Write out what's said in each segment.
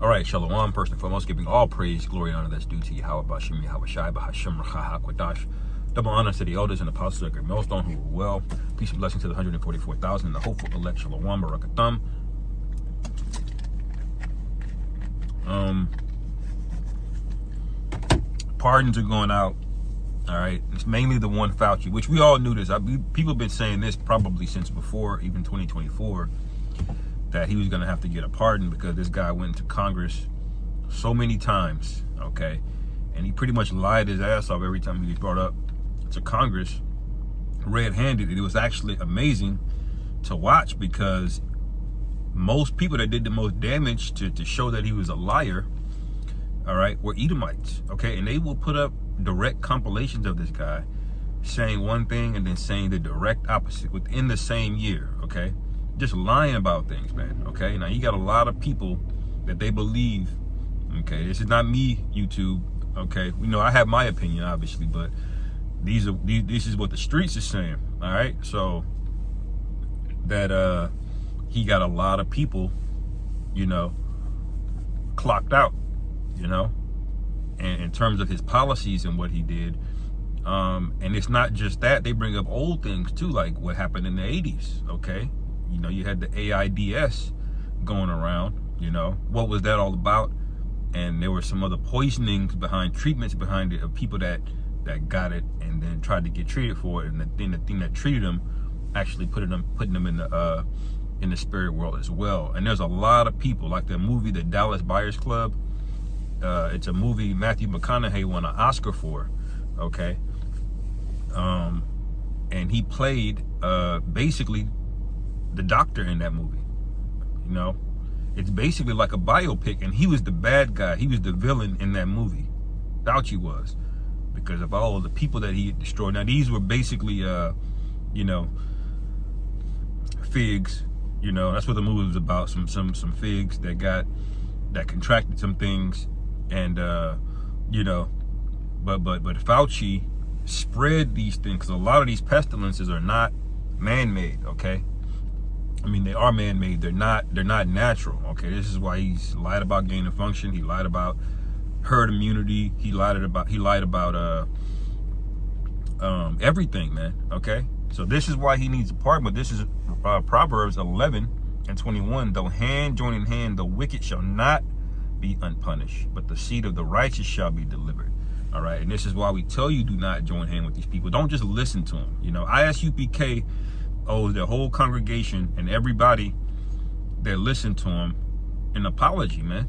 All right, Shalom. First and foremost, giving all praise, glory, and honor that's due to Yahweh Bashim Yahweh Shai Bahashim Racha HaKodash. Double honor to the elders and apostles of Great Millstone who were well. Peace and blessing to the 144,000 and the hopeful elect. Shalom Barakatham. Pardons are going out. All right, it's mainly the one Fauci, which we all knew this. People have been saying this probably since before, even 2024. That he was going to have to get a pardon because this guy went to Congress so many times, okay? And he pretty much lied his ass off every time he was brought up to Congress red-handed. It was actually amazing to watch because most people that did the most damage to show that he was a liar, all right, were Edomites, okay? And they will put up direct compilations of this guy saying one thing and then saying the direct opposite within the same year, okay? Just lying about things, man, okay? Now, you got a lot of people that they believe, okay? This is not me, YouTube, okay? We know I have my opinion, obviously, but this is what the streets is saying, all right? So, that he got a lot of people, you know, clocked out, you know? And in terms of his policies and what he did, and it's not just that. They bring up old things, too, like what happened in the 80s, okay? You know, you had the AIDS going around, you know. What was that all about? And there were some other poisonings behind, treatments behind it of people that got it and then tried to get treated for it. And the thing that treated them actually putting them in the spirit world as well. And there's a lot of people, like the movie The Dallas Buyers Club. It's a movie Matthew McConaughey won an Oscar for, okay? And he played basically the doctor in that movie. You know, it's basically like a biopic, and he was the bad guy. He was the villain in that movie. Fauci was, because of all of the people that he had destroyed. Now, these were basically, you know, figs. You know, that's what the movie was about. Some figs that contracted some things, and you know, but Fauci spread these things because a lot of these pestilences are not man-made. Okay. I mean, they are man-made. They're not natural. Okay, this is why he's lied about gain of function. He lied about herd immunity. He lied about everything, man. Okay, so this is why he needs a pardon. But this is Proverbs 11:21. Though hand join in hand, the wicked shall not be unpunished, but the seed of the righteous shall be delivered. All right, and this is why we tell you do not join hand with these people. Don't just listen to them. You know, ISUPK owes the whole congregation and everybody that listened to him an apology, man.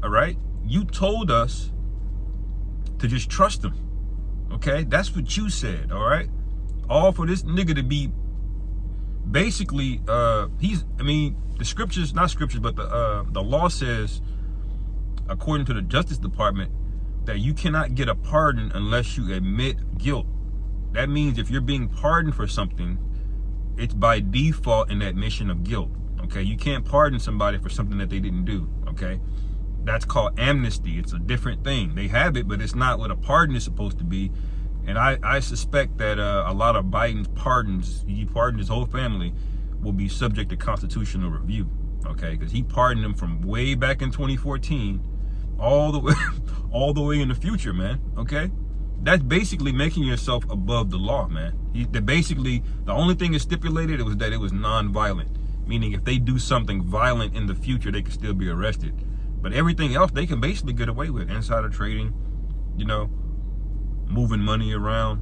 All right? You told us to just trust him. Okay? That's what you said, all right? All for this nigga to be basically, the scriptures, not scriptures, but the law says, according to the Justice Department, that you cannot get a pardon unless you admit guilt. That means if you're being pardoned for something, it's by default an admission of guilt, okay? You can't pardon somebody for something that they didn't do, okay? That's called amnesty. It's a different thing. They have it, but it's not what a pardon is supposed to be. And I suspect that a lot of Biden's pardons, he pardoned his whole family, will be subject to constitutional review, okay? Because he pardoned them from way back in 2014 all the way in the future, man, okay? That's basically making yourself above the law, man. The only thing is stipulated was that it was non-violent, meaning if they do something violent in the future, they can still be arrested. But everything else, they can basically get away with. Insider trading, you know, moving money around,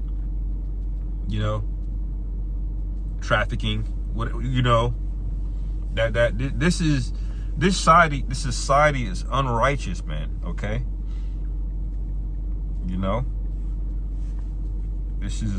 you know, trafficking, what, you know, this society is unrighteous, man, okay? You know? This is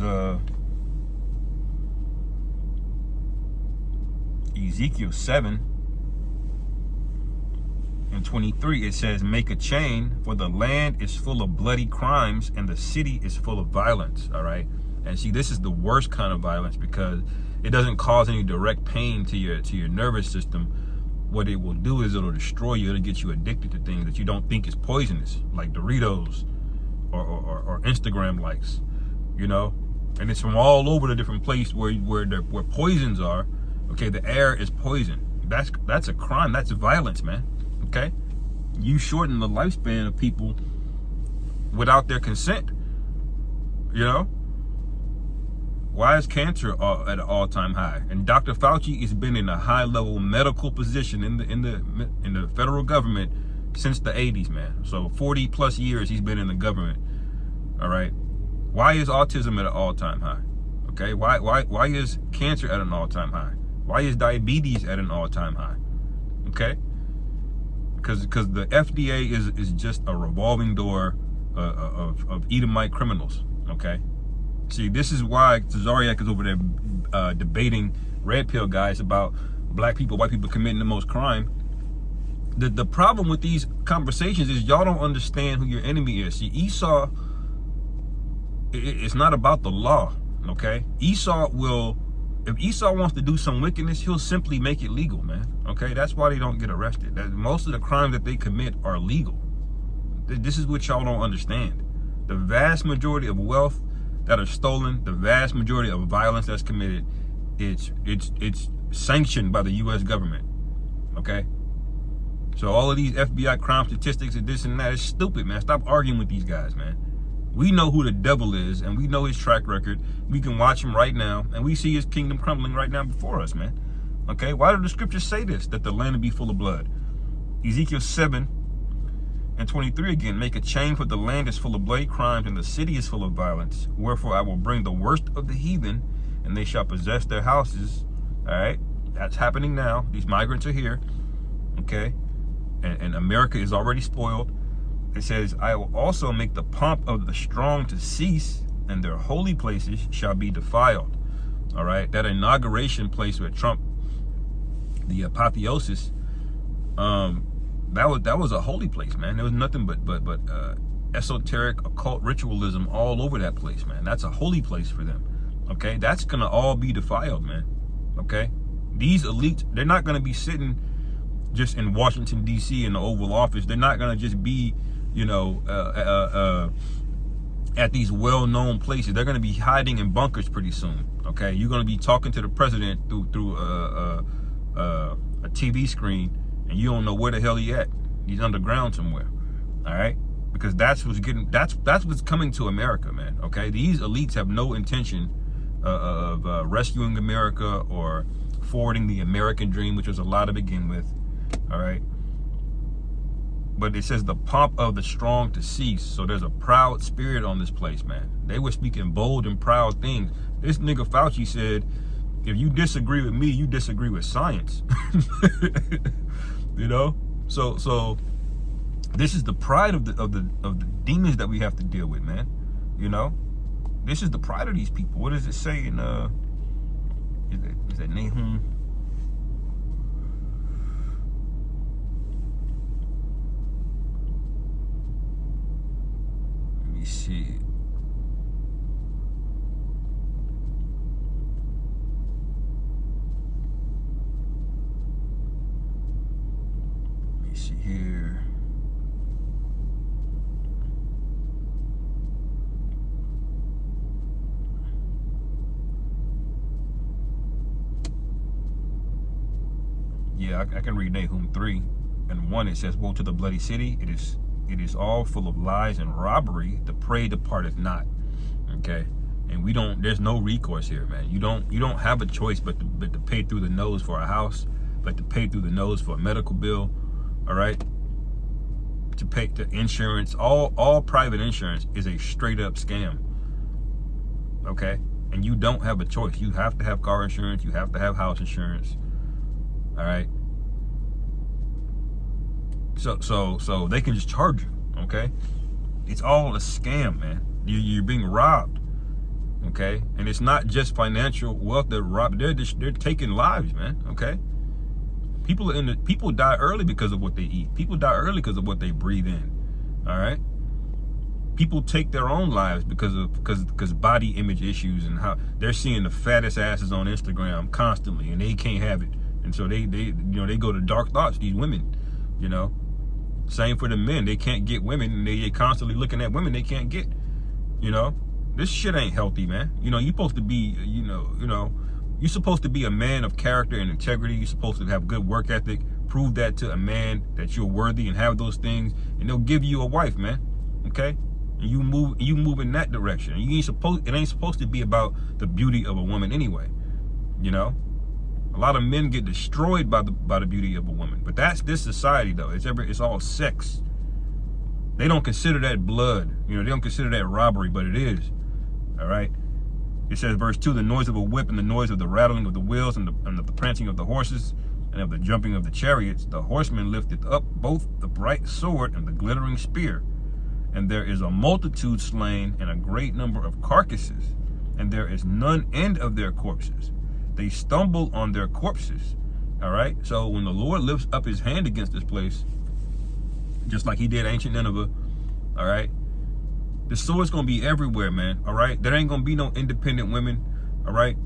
Ezekiel 7:23. It says, make a chain, for the land is full of bloody crimes and the city is full of violence. All right. And see, this is the worst kind of violence because it doesn't cause any direct pain to your nervous system. What it will do is it'll destroy you. It'll get you addicted to things that you don't think is poisonous, like Doritos or Instagram likes. You know, and it's from all over the different place where poisons are. Okay, the air is poison. That's a crime. That's violence, man. Okay, you shorten the lifespan of people without their consent. You know, why is cancer at an all-time high? And Dr. Fauci has been in a high-level medical position in the federal government since the 80s, man. So 40 plus years he's been in the government. All right. Why is autism at an all-time high? Okay. Why is cancer at an all-time high? Why is diabetes at an all-time high? Okay. Because the FDA is just a revolving door of Edomite criminals. Okay. See, this is why Tazariak is over there debating red pill guys about black people, white people committing the most crime. The problem with these conversations is y'all don't understand who your enemy is. See, Esau, it's not about the law, okay? Esau will, if Esau wants to do some wickedness, he'll simply make it legal, man, okay? That's why they don't get arrested. Most of the crimes that they commit are legal. This is what y'all don't understand. The vast majority of wealth that are stolen, the vast majority of violence that's committed, it's sanctioned by the U.S. government, okay? So all of these FBI crime statistics and this and that is stupid, man. Stop arguing with these guys, man. We know who the devil is, and we know his track record. We can watch him right now, and we see his kingdom crumbling right now before us, man. Okay, why do the scriptures say this, that the land will be full of blood? Ezekiel 7:23 again, make a chain, for the land is full of bloody crimes, and the city is full of violence. Wherefore I will bring the worst of the heathen, and they shall possess their houses. All right, that's happening now. These migrants are here, okay? And America is already spoiled. It says, I will also make the pomp of the strong to cease, and their holy places shall be defiled. All right, that inauguration place with Trump, the apotheosis, that was a holy place, man. There was nothing but esoteric occult ritualism all over that place, man. That's a holy place for them. Okay, that's gonna all be defiled, man. Okay, these elites, they're not gonna be sitting just in Washington D.C. in the Oval Office. They're not gonna just be, you know, at these well-known places. They're gonna be hiding in bunkers pretty soon. Okay, you're gonna be talking to the president through a TV screen, and you don't know where the hell he at. He's underground somewhere. All right, because that's what's coming to America, man. Okay, these elites have no intention of rescuing America or forwarding the American dream, which was a lie to begin with. All right, but it says the pomp of the strong to cease. So there's a proud spirit on this place, man. They were speaking bold and proud things. This nigga Fauci said, if you disagree with me, you disagree with science. You know, so this is the pride of the demons that we have to deal with, man. You know, this is the pride of these people. What does it say in is that Nahum? Let me see. Here. Yeah, I can read Nahum 3:1. It says, woe to the bloody city, it is all full of lies and robbery, the prey departeth not. Okay, and there's no recourse here, man. You don't have a choice but to pay through the nose for a house, but to pay through the nose for a medical bill. All right, to pay the insurance, all private insurance is a straight up scam. Okay, and you don't have a choice. You have to have car insurance. You have to have house insurance. All right. So they can just charge you. Okay, it's all a scam, man. You're being robbed. Okay, and it's not just financial wealth they're robbed. They're taking lives, man. Okay. People die early because of what they eat. People die early because of what they breathe in. All right. People take their own lives because body image issues and how they're seeing the fattest asses on Instagram constantly, and they can't have it, and so they go to dark thoughts. These women, you know, same for the men. They can't get women, and they constantly looking at women they can't get. You know, this shit ain't healthy, man. You know, you're supposed to be, you're supposed to be a man of character and integrity. You're supposed to have good work ethic, prove that to a man that you're worthy and have those things, and they'll give you a wife, man. Okay? And you move in that direction. It ain't supposed to be about the beauty of a woman anyway. You know? A lot of men get destroyed by the beauty of a woman. But that's this society though. It's all sex. They don't consider that blood. You know, they don't consider that robbery, but it is. All right? It says, verse 2, the noise of a whip and the noise of the rattling of the wheels and the prancing of the horses and of the jumping of the chariots, the horsemen lifted up both the bright sword and the glittering spear. And there is a multitude slain and a great number of carcasses, and there is none end of their corpses. They stumble on their corpses. All right? So when the Lord lifts up his hand against this place, just like he did ancient Nineveh, all right, the sword's going to be everywhere, man, all right? There ain't going to be no independent women, all right?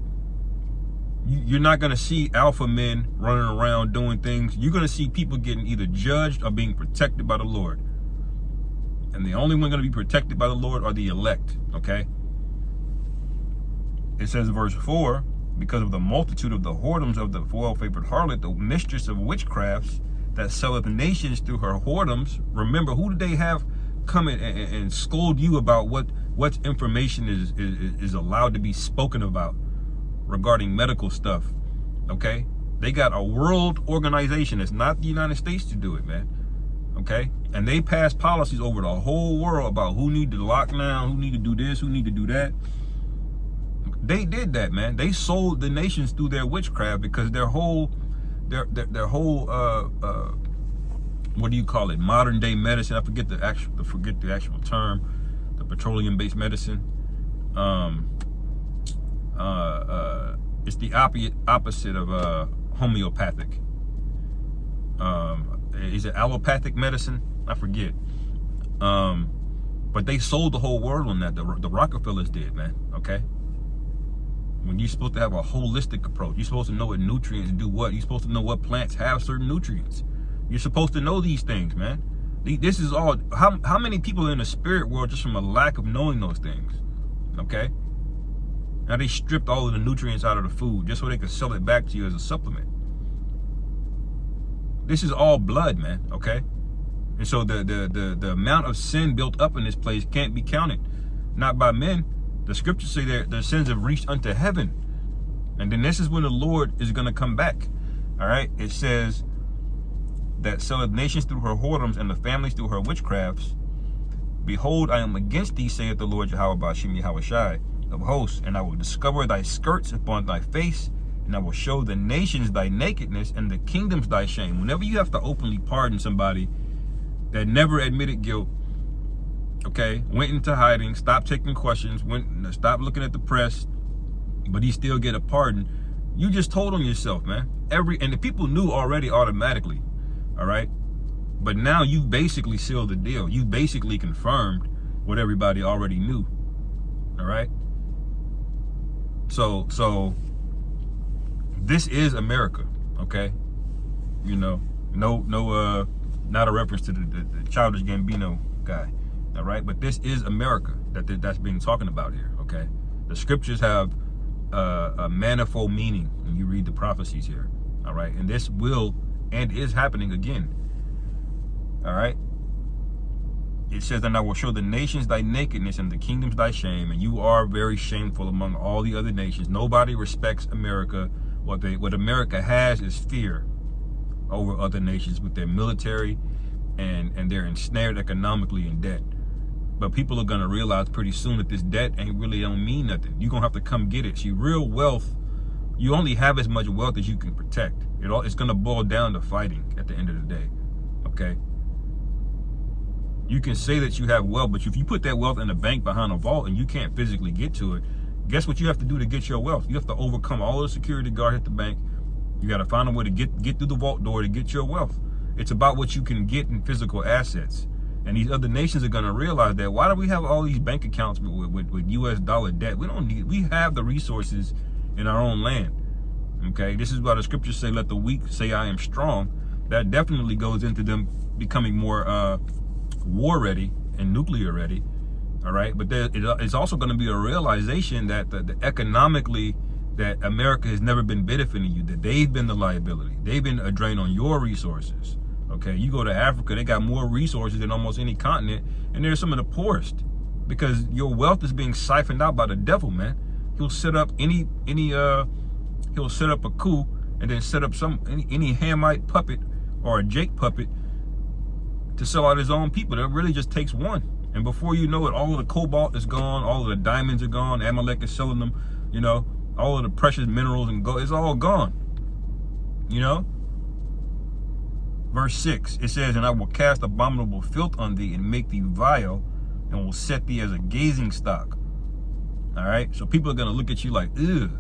You're not going to see alpha men running around doing things. You're going to see people getting either judged or being protected by the Lord. And the only one going to be protected by the Lord are the elect, okay? It says in verse 4, because of the multitude of the whoredoms of the well-favored harlot, the mistress of witchcrafts that selleth nations through her whoredoms. Remember, who did they have come in and scold you about what information is allowed to be spoken about regarding medical stuff? Okay, they got a world organization. It's not the United States to do it, man. Okay, and they pass policies over the whole world about who need to lock down, who need to do this, who need to do that. They did that, man. They sold the nations through their witchcraft because their whole what do you call it? Modern day medicine. I forget the actual term. The petroleum based medicine. It's the opposite of homeopathic. Is it allopathic medicine? I forget. But they sold the whole world on that. The Rockefellers did, man. Okay. When you're supposed to have a holistic approach, you're supposed to know what nutrients do what. You're supposed to know what plants have certain nutrients. You're supposed to know these things, man. This is all. How many people are in the spirit world just from a lack of knowing those things? Okay. Now they stripped all of the nutrients out of the food just so they could sell it back to you as a supplement. This is all blood, man. Okay. And so the amount of sin built up in this place can't be counted, not by men. The scriptures say their sins have reached unto heaven. And then this is when the Lord is going to come back. All right. It says that selleth nations through her whoredoms and the families through her witchcrafts. Behold, I am against thee, saith the Lord Yahweh Ba'ashem Yahushai of hosts, and I will discover thy skirts upon thy face, and I will show the nations thy nakedness and the kingdoms thy shame. Whenever you have to openly pardon somebody that never admitted guilt, okay, went into hiding, stopped taking questions, stopped looking at the press, but he still get a pardon, you just told on yourself, man. And the people knew already automatically, all right? But now you basically sealed the deal. You basically confirmed what everybody already knew, all right? So this is America, okay? You know, not a reference to the Childish Gambino guy. All right, but this is America that's being talking about here. Okay, the scriptures have a manifold meaning when you read the prophecies here. All right, and this will and is happening again. All right, it says, "And I will show the nations thy nakedness and the kingdoms thy shame, and you are very shameful among all the other nations." Nobody respects America. What America has is fear over other nations with their military, and they're ensnared economically in debt. But people are going to realize pretty soon that this debt don't mean nothing. You're going to have to come get it. See, real wealth, you only have as much wealth as you can protect. It's going to boil down to fighting at the end of the day. Okay? You can say that you have wealth, but if you put that wealth in a bank behind a vault and you can't physically get to it, guess what you have to do to get your wealth? You have to overcome all the security guard at the bank. You got to find a way to get through the vault door to get your wealth. It's about what you can get in physical assets. And these other nations are going to realize that. Why do we have all these bank accounts with US dollar debt? We have the resources in our own land. Okay, this is why the scriptures say, let the weak say I am strong. That definitely goes into them becoming more war ready and nuclear ready. All right, but it's also going to be a realization that the economically that America has never been benefiting you, that they've been the liability. They've been a drain on your resources. Okay, you go to Africa, they got more resources than almost any continent, and they're some of the poorest because your wealth is being siphoned out by the devil, man. He'll set up he'll set up a coup and then set up any Hamite puppet or a Jake puppet to sell out his own people. That really just takes one. And before you know it, all of the cobalt is gone, all of the diamonds are gone, Amalek is selling them, you know, all of the precious minerals and gold, it's all gone. You know? Verse 6, it says, and I will cast abominable filth on thee and make thee vile and will set thee as a gazing stock. All right? So people are going to look at you like, ugh.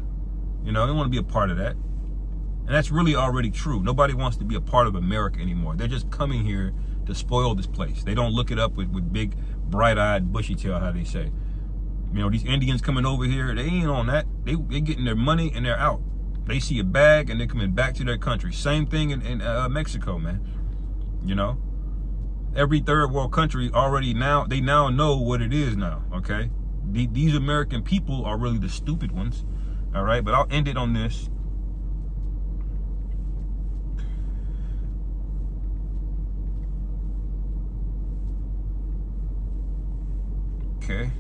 You know, they want to be a part of that. And that's really already true. Nobody wants to be a part of America anymore. They're just coming here to spoil this place. They don't look it up with big, bright-eyed, bushy tail, how they say. You know, these Indians coming over here, they ain't on that. They getting their money and they're out. They see a bag and they're coming back to their country. Same thing in Mexico, man. You know, every third world country already now know what it is now. Okay, these American people are really the stupid ones. All right, but I'll end it on this. Okay.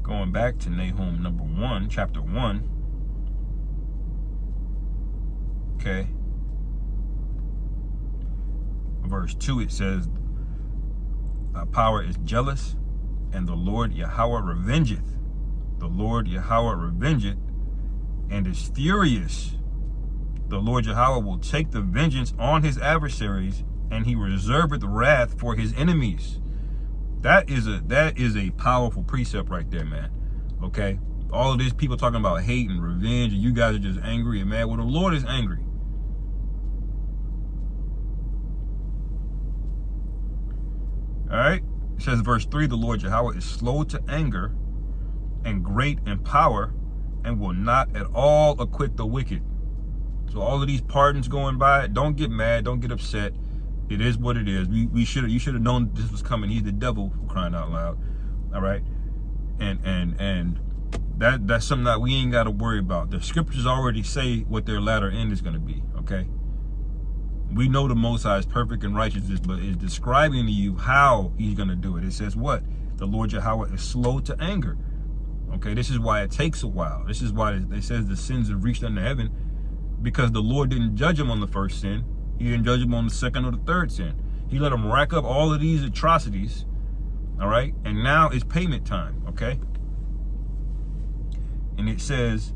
Going back to Nahum number 1, chapter 1. Okay. Verse 2, it says, power is jealous, and the Lord Yahweh revengeth. The Lord Yahweh revengeth, and is furious. The Lord Yahweh will take the vengeance on his adversaries, and he reserveth wrath for his enemies. That is a powerful precept right there, man. Okay? All of these people talking about hate and revenge, and you guys are just angry and mad. Well, the Lord is angry. All right? It says, verse 3, the Lord Yahweh is slow to anger and great in power and will not at all acquit the wicked. So all of these pardons going by, don't get mad, don't get upset. It is what it is. You should have known this was coming. He's the devil, for crying out loud. All right, and that's something that we ain't got to worry about. The scriptures already say what their latter end is going to be. Okay, we know the Most High is perfect and righteous, but it's describing to you how He's going to do it. It says what? The Lord Yahweh is slow to anger. Okay, this is why it takes a while. This is why it says the sins have reached unto heaven, because the Lord didn't judge him on the first sin. He didn't judge him on the second or the third sin. He let him rack up all of these atrocities, all right? And now it's payment time, okay? And it says,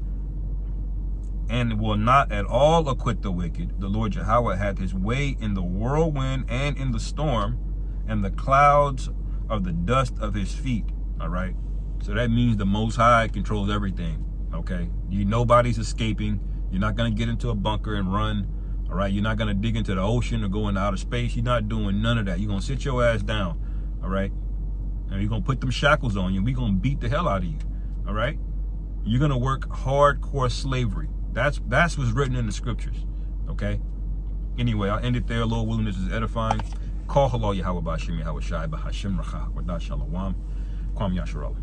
and will not at all acquit the wicked. The Lord Yahweh hath his way in the whirlwind and in the storm, and the clouds are the dust of his feet, all right? So that means the Most High controls everything, okay? Nobody's escaping. You're not going to get into a bunker and run. All right, you're not going to dig into the ocean or go into outer space. You're not doing none of that. You're going to sit your ass down, all right? And you're going to put them shackles on you. We're going to beat the hell out of you, all right? You're going to work hardcore slavery. That's what's written in the scriptures, okay? Anyway, I'll end it there. Lord willing, this is edifying. Call halal Yahweh Ba'Shem Yahweh Shai Ba'Hashem Racha Wadah Shalom Kwam Yasharallah.